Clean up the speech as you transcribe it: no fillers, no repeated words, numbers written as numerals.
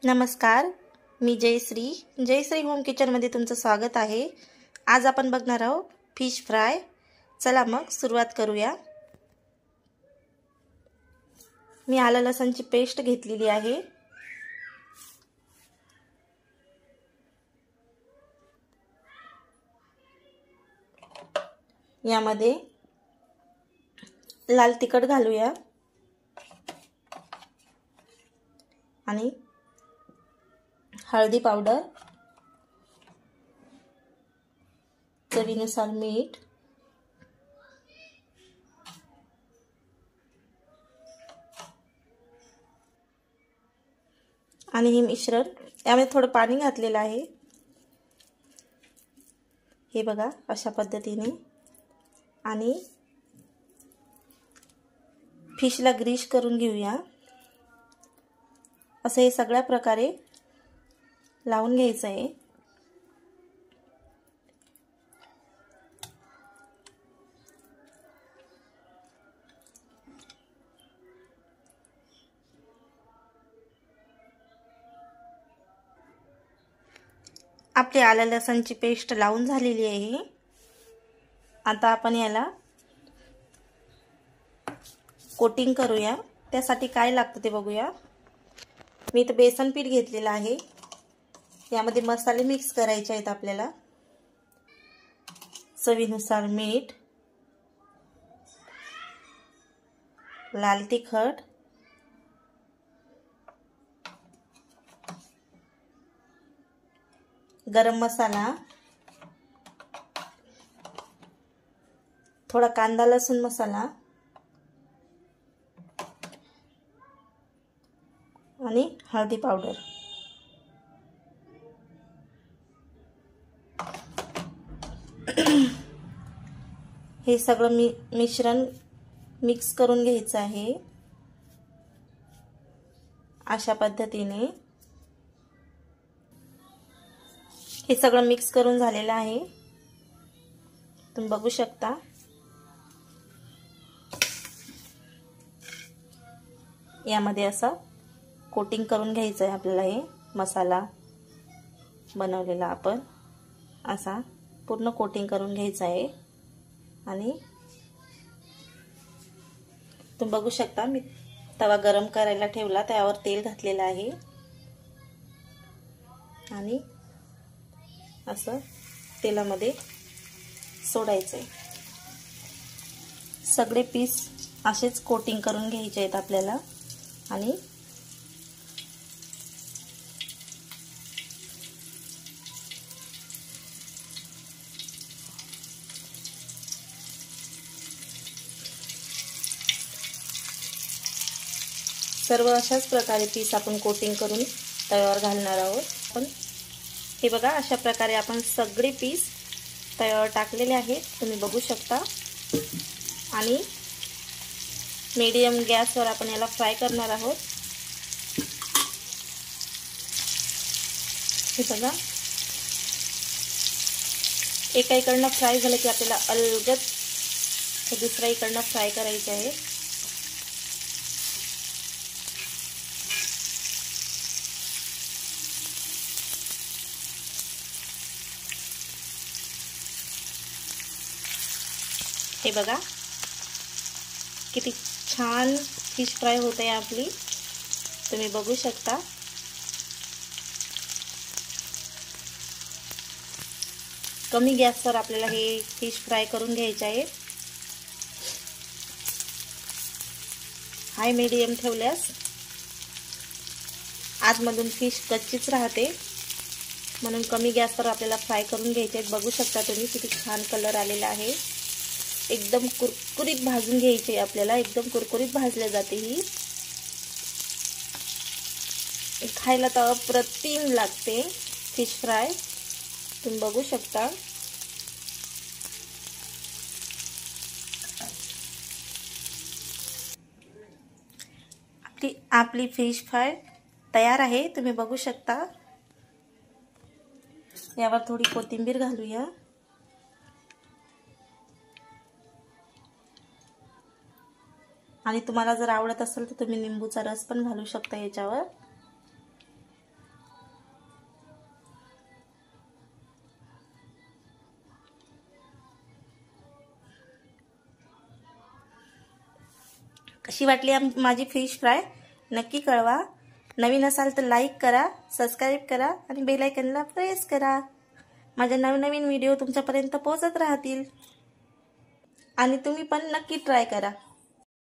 नमस्कार, मी जयश्री होम किचनमध्ये तुमचं स्वागत आहे। आज आपण बघणार आहोत फिश फ्राय। चला मग सुरुवात करूया। मी आलं लसणची पेस्ट घेतलेली आहे। यामध्ये लाल तिखट घालूया आणि हळदी पावडर, चवीनुसार मीठ, आणि हे मिश्रण यामध्ये थोडं पाणी घातलेलं आहे। हे बघा अशा पद्धतीने, आणि फिशला ग्रीस करून घेऊया। असं हे सगळ्या प्रकारे लावून घ्यायचं आहे। आपली आलं लसणची पेस्ट लावून झालेली आहे। आता आपण याला कोटिंग करूया। त्यासाठी काय लागतं ते बघूया। मी इथे बेसन पीठ घेतलेलं आहे। यामध्ये मसाले मिक्स करायचे आहेत आपल्याला। चवीनुसार मीठ, लाल तिखट, गरम मसाला, थोड़ा कांदा लसूण मसाला आणि हळदी पावडर। हे सगळं मिश्रण मिक्स करून घ्यायचं आहे। अशा पद्धतीने हे सगळं मिक्स करून झालेलं आहे। तुम्ही बघू शकता। यामध्ये असं कोटिंग करून घ्यायचं आहे आपल्याला। हे मसाला बनवलेला आपण असा पूर्ण कोटिंग करून घ्यायचा आहे। आणि तुम्ही बघू शकता, मी तवा गरम करायला ठेवला, त्यावर तेल घातलेलं आहे आणि असं तेलामध्ये सोडायचं आहे। सगळे पीस असेच कोटिंग करून घ्यायचे आहेत आपल्याला। आणि सर्व अशाच प्रकारे पीस आपण कोटिंग करून तव्यावर घालणार आहोत। पण हे बघा अशा प्रकारे आपण सगळे पीस तव्यावर टाकलेले आहेत, तुम्ही बघू शकता। आणि मीडियम गॅसवर आपण याला फ्राय करणार आहोत। हे बघा एका इकडनं फ्राय झालं की आपल्याला अलगद दुसऱ्या इकडनं फ्राय करायचे आहे। हे बघा किती छान फिश फ्राय होते आपली, तुम्ही बघू शकता। कमी गॅसवर आपल्याला हे फिश फ्राय करून घ्यायचे आहे। हाय मीडियम ठेवल्यास आतमधून फिश कच्चीच राहते, म्हणून कमी गॅसवर आपल्याला फ्राय करून घ्यायचे आहेत। बघू शकता तुम्ही किती छान कलर आलेला आहे। एकदम कुरकुरीत भाजून घ्यायची आपल्याला, एकदम कुरकुरीत भाजले जाते ही। खायला तर अप्रतिम लागते फिश फ्राय, तुम्ही बघू शकता। आपली फिश फ्राय तयार आहे, तुम्ही बघू शकता। यावर थोडी कोथिंबीर घालूया। आणि तुम्हाला जर आवडत असेल तर तुम्ही लिंबूचा रस पण घालू शकता याच्यावर। कशी वाटली माझी फिश फ्राय नक्की कळवा। नवीन असाल तर लाईक करा, सबस्क्राईब करा आणि बेल आयकॉनला प्रेस करा। माझे नवनवीन व्हिडिओ तुमच्यापर्यंत पोहोचत राहतील आणि तुम्ही पण नक्की ट्राय करा।